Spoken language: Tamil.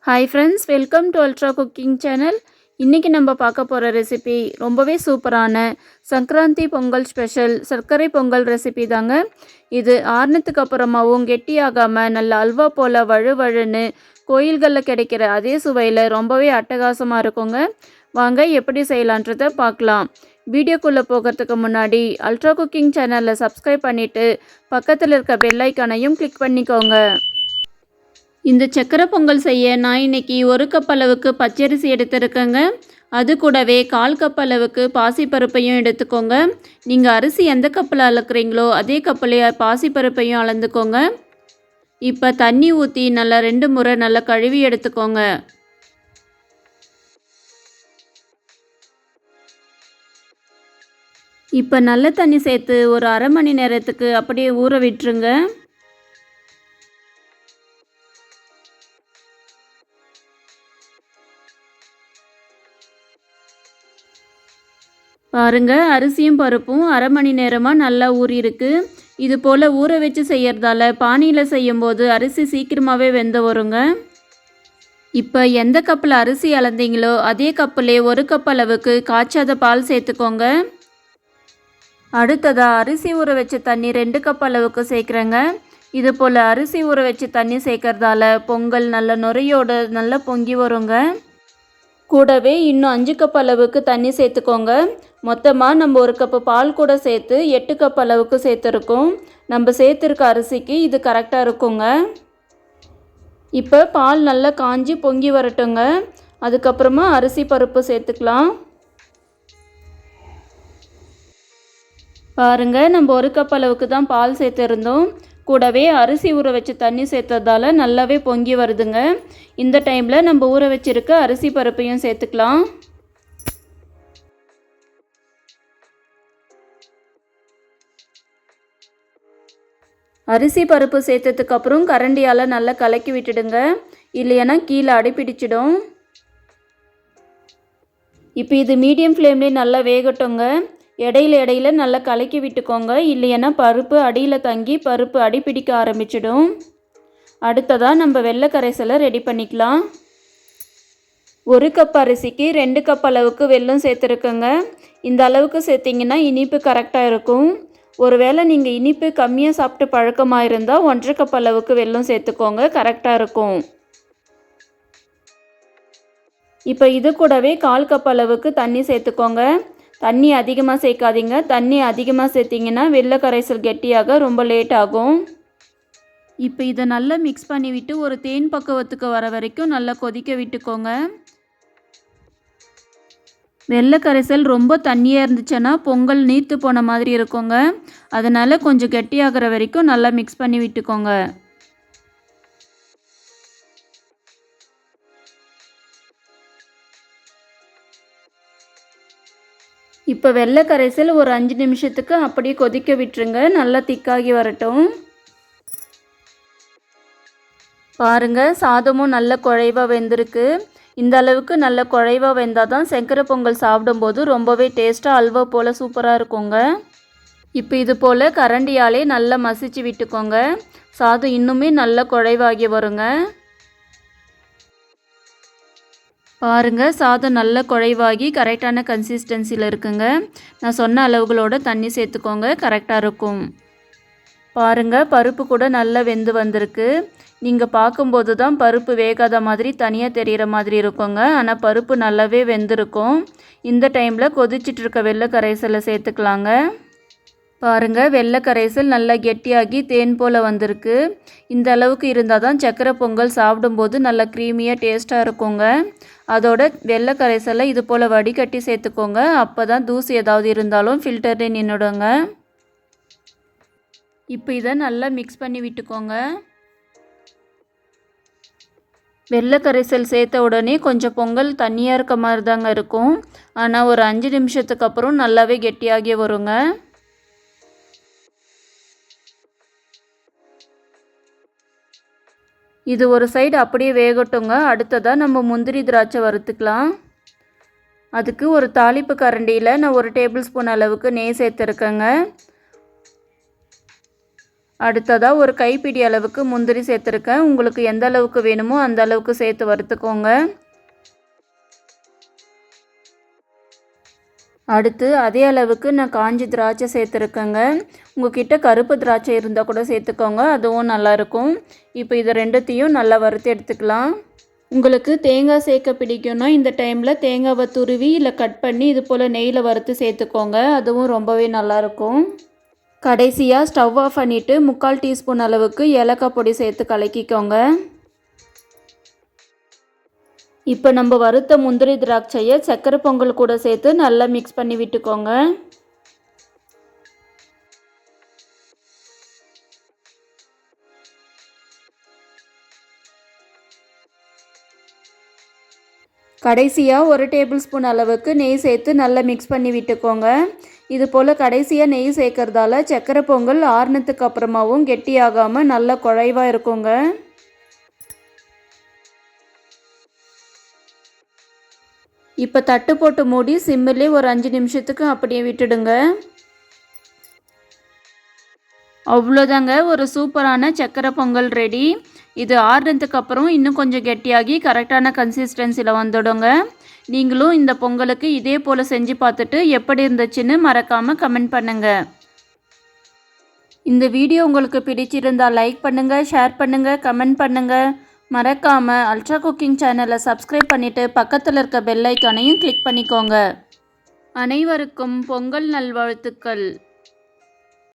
Hi friends, welcome to ultra cooking channel. இன்றைக்கி நம்ம பார்க்க போகிற ரெசிபி ரொம்பவே சூப்பரான சங்கராந்தி பொங்கல் ஸ்பெஷல் சர்க்கரை பொங்கல் ரெசிபி தாங்க. இது ஆறுனத்துக்கு அப்புறமாவும் கெட்டியாகாமல் நல்ல அல்வா போல் வழுவழுன்னு கோயில்களில் கிடைக்கிற அதே சுவையில் ரொம்பவே அட்டகாசமாக இருக்குங்க. வாங்க எப்படி செய்யலான்றதை பார்க்கலாம். வீடியோக்குள்ளே போகிறதுக்கு முன்னாடி அல்ட்ரா குக்கிங் சேனலில் சப்ஸ்கிரைப் பண்ணிவிட்டு பக்கத்தில் இருக்க பெல் ஐக்கானையும் கிளிக் பண்ணிக்கோங்க. இந்த சக்கரை பொங்கல் செய்ய நான் இன்றைக்கி 1 கப் அளவுக்கு பச்சரிசி எடுத்துருக்கேங்க. அது கூடவே 1/4 கப் அளவுக்கு பாசிப்பருப்பையும் எடுத்துக்கோங்க. நீங்கள் அரிசி எந்த கப்பில் அளக்குறீங்களோ அதே கப்பில் பாசிப்பருப்பையும் அளந்துக்கோங்க. இப்போ தண்ணி ஊற்றி நல்லா 2 முறை நல்லா கழுவி எடுத்துக்கோங்க. இப்போ நல்ல தண்ணி சேர்த்து ஒரு அரை மணி நேரத்துக்கு அப்படியே ஊற விட்டுருங்க. பாருங்கள், அரிசியும் பருப்பும் அரை மணி நேரமாக நல்லா ஊறியிருக்கு. இது போல் ஊற வச்சு செய்கிறதால பானியில் செய்யும்போது அரிசி சீக்கிரமாகவே வெந்து வருங்க. இப்போ எந்த கப்பில் அரிசி அளந்தீங்களோ அதே கப்பிலே 1 கப் அளவுக்கு காய்ச்சாத பால் சேர்த்துக்கோங்க. அடுத்ததாக அரிசி ஊற வச்ச தண்ணி 2 கப் அளவுக்கு சேர்க்குறேங்க. இது போல் அரிசி ஊற வச்சு தண்ணி சேர்க்கறதால பொங்கல் நல்ல நுரையோடு நல்லா பொங்கி வருங்க. கூடவே இன்னும் 5 கப் அளவுக்கு தண்ணி சேர்த்துக்கோங்க. மொத்தமாக நம்ம 1 கப்பு பால் கூட சேர்த்து 8 கப் அளவுக்கு சேர்த்துருக்கோம். நம்ம சேர்த்துருக்க அரிசிக்கு இது கரெக்டாக இருக்குங்க. இப்போ பால் நல்லா காஞ்சி பொங்கி வரட்டுங்க. அதுக்கப்புறமா அரிசி பருப்பு சேர்த்துக்கலாம். பாருங்கள், நம்ம 1 கப் அளவுக்கு தான் பால் சேர்த்துருந்தோம். கூடவே அரிசி ஊற வச்சு தண்ணி சேர்த்ததால நல்லாவே பொங்கி வருதுங்க. இந்த டைமில் நம்ம ஊற வச்சுருக்க அரிசி பருப்பையும் சேர்த்துக்கலாம். அரிசி பருப்பு சேர்த்ததுக்கப்புறம் கரண்டியால் நல்லா கலக்கி விட்டுடுங்க, இல்லைன்னா கீழே அடிப்பிடிச்சிடும். இப்போ இது மீடியம் ஃப்ளேம்லேயே நல்லா வேகட்டுங்க. இடையில நல்லா கலக்கி விட்டுக்கோங்க, இல்லைன்னா பருப்பு அடியில் தங்கி பருப்பு அடிப்பிடிக்க ஆரம்பிச்சிடும். அடுத்ததாக நம்ம வெள்ளை கரைசலை ரெடி பண்ணிக்கலாம். 1 கப் அரிசிக்கு 2 கப் அளவுக்கு வெல்லம் சேர்த்துருக்கோங்க. இந்த அளவுக்கு சேர்த்திங்கன்னா இனிப்பு கரெக்டாக இருக்கும். ஒருவேளை நீங்கள் இனிப்பு கம்மியாக சாப்பிட்டு பழக்கமாக இருந்தால் 1/2 கப் அளவுக்கு வெல்லம் சேர்த்துக்கோங்க, கரெக்டாக இருக்கும். இப்போ இது கூடவே 1/4 கப் அளவுக்கு தண்ணி சேர்த்துக்கோங்க. தண்ணி அதிகமாக சேர்க்காதீங்க. தண்ணி அதிகமாக சேர்த்திங்கன்னா வெள்ளை கரைசல் கெட்டியாக ரொம்ப லேட் ஆகும். இப்போ இதை நல்லா மிக்ஸ் பண்ணிவிட்டு ஒரு தேன் பக்குவத்துக்கு வர வரைக்கும் நல்லா கொதிக்க விட்டுக்கோங்க. வெள்ளை கரைசல் ரொம்ப தண்ணியாக இருந்துச்சுன்னா பொங்கல் நீர்த்து போன மாதிரி இருக்குங்க. அதனால் கொஞ்சம் கெட்டியாகிற வரைக்கும் நல்லா மிக்ஸ் பண்ணி விட்டுக்கோங்க. இப்போ வெள்ளை கரைசல் ஒரு 5 நிமிஷத்துக்கு அப்படியே கொதிக்க விட்டுருங்க, நல்லா திக்காகி வரட்டும். பாருங்கள், சாதமும் நல்ல குழைவாக வெந்திருக்கு. இந்த அளவுக்கு நல்ல குழைவாக வெந்தால் தான் சர்க்கரை பொங்கல் சாப்பிடும்போது ரொம்பவே டேஸ்ட்டாக அல்வா போல் சூப்பராக இருக்குங்க. இப்போ இது போல் கரண்டியாலே நல்லா மசிச்சு விட்டுக்கோங்க. சாதம் இன்னுமே நல்ல குழைவாகி வருங்க. பாருங்கள், சாதம் நல்ல குழைவாகி கரெக்டான கன்சிஸ்டன்சியில் இருக்குங்க. நான் சொன்ன அளவுகளோட தண்ணி சேர்த்துக்கோங்க, கரெக்டாக இருக்கும். பாருங்கள், பருப்பு கூட நல்லா வெந்து வந்திருக்கு. நீங்கள் பார்க்கும்போது தான் பருப்பு வேகாத மாதிரி தனியாக தெரிகிற மாதிரி இருக்குங்க. ஆனால் பருப்பு நல்லாவே வெந்திருக்கும். இந்த டைமில் கொதிச்சிட்ருக்க வெள்ளை கரைசலை சேர்த்துக்கலாங்க. பாருங்கள், வெள்ளை கரைசல் நல்லா கெட்டியாகி தேன் போல் வந்திருக்கு. இந்த அளவுக்கு இருந்தால் தான் சக்கரை பொங்கல் சாப்பிடும்போது நல்லா க்ரீமியாக டேஸ்ட்டாக இருக்குங்க. அதோட வெள்ளை கரைசலை இது போல் வடிகட்டி சேர்த்துக்கோங்க. அப்போ தான் தூசி ஏதாவது இருந்தாலும் ஃபில்டர்லேயே நின்றுடுங்க. இப்போ இதை நல்லா மிக்ஸ் பண்ணி விட்டுக்கோங்க. வெள்ளை கரைசல் சேர்த்த உடனே கொஞ்சம் பொங்கல் தண்ணியாக இருக்க மாதிரி தாங்க இருக்கும். ஆனால் ஒரு 5 நிமிஷத்துக்கு அப்புறம் நல்லாவே கெட்டியாகி வருங்க. இது ஒரு சைடு அப்படியே வேகட்டுங்க. அடுத்ததாக நம்ம முந்திரி திராட்சை வறுத்துக்கலாம். அதுக்கு ஒரு தாளிப்பு கரண்டியில் நான் 1 டேபிள் ஸ்பூன் அளவுக்கு நெய் சேர்த்துருக்கேங்க. அடுத்ததாக ஒரு கைப்பிடி அளவுக்கு முந்திரி சேர்த்துருக்கேன். உங்களுக்கு எந்த அளவுக்கு வேணுமோ அந்த அளவுக்கு சேர்த்து வறுத்துக்கோங்க. அடுத்து அதே அளவுக்கு நான் காஞ்சி திராட்சை சேர்த்துருக்கேங்க. உங்ககிட்ட கருப்பு திராட்சை இருந்தால் கூட சேர்த்துக்கோங்க, அதுவும் நல்லாயிருக்கும். இப்போ இதை ரெண்டுத்தையும் நல்லா வறுத்து எடுத்துக்கலாம். உங்களுக்கு தேங்காய் சேர்க்க பிடிக்கும்னா இந்த டைமில் தேங்காவை துருவி இல்லை கட் பண்ணி இது போல் நெய்யில் வறுத்து சேர்த்துக்கோங்க, அதுவும் ரொம்பவே நல்லாயிருக்கும். கடைசியாக ஸ்டவ் ஆஃப் பண்ணிவிட்டு 3/4 டீஸ்பூன் அளவுக்கு ஏலக்காய் பொடி சேர்த்து கலக்கிக்கோங்க. இப்போ நம்ம வறுத்த முந்திரி திராட்சையை சக்கரை பொங்கல் கூட சேர்த்து நல்லா மிக்ஸ் பண்ணி விட்டுக்கோங்க. கடைசியாக 1 டேபிள் ஸ்பூன் அளவுக்கு நெய் சேர்த்து நல்லா மிக்ஸ் பண்ணி விட்டுக்கோங்க. இது போல் கடைசியாக நெய் சேர்க்கறதால சக்கரை பொங்கல் ஆறுனதுக்கு அப்புறமாவும் கெட்டியாகாமல் நல்லா குழைவாக இருக்குங்க. இப்போ தட்டு போட்டு மூடி சிம்மிலே ஒரு 5 நிமிஷத்துக்கு அப்படியே விட்டுடுங்க. அவ்வளோதாங்க, ஒரு சூப்பரான சக்கரை பொங்கல் ரெடி. இது ஆறுனதுக்கு அப்புறம் இன்னும் கொஞ்சம் கெட்டியாகி கரெக்டான கன்சிஸ்டன்சியில் வந்துடுங்க. நீங்களும் இந்த பொங்கலுக்கு இதே போல் செஞ்சு பார்த்துட்டு எப்படி இருந்துச்சுன்னு மறக்காமல் கமெண்ட் பண்ணுங்கள். இந்த வீடியோ உங்களுக்கு பிடிச்சிருந்தால் லைக் பண்ணுங்கள், ஷேர் பண்ணுங்கள், கமெண்ட் பண்ணுங்கள். மறக்காமல் அல்ட்ரா குக்கிங் சேனலை சப்ஸ்கிரைப் பண்ணிவிட்டு பக்கத்தில் இருக்க பெல் ஐக்கானையும் கிளிக் பண்ணிக்கோங்க. அனைவருக்கும் பொங்கல் நல்வாழ்த்துக்கள்.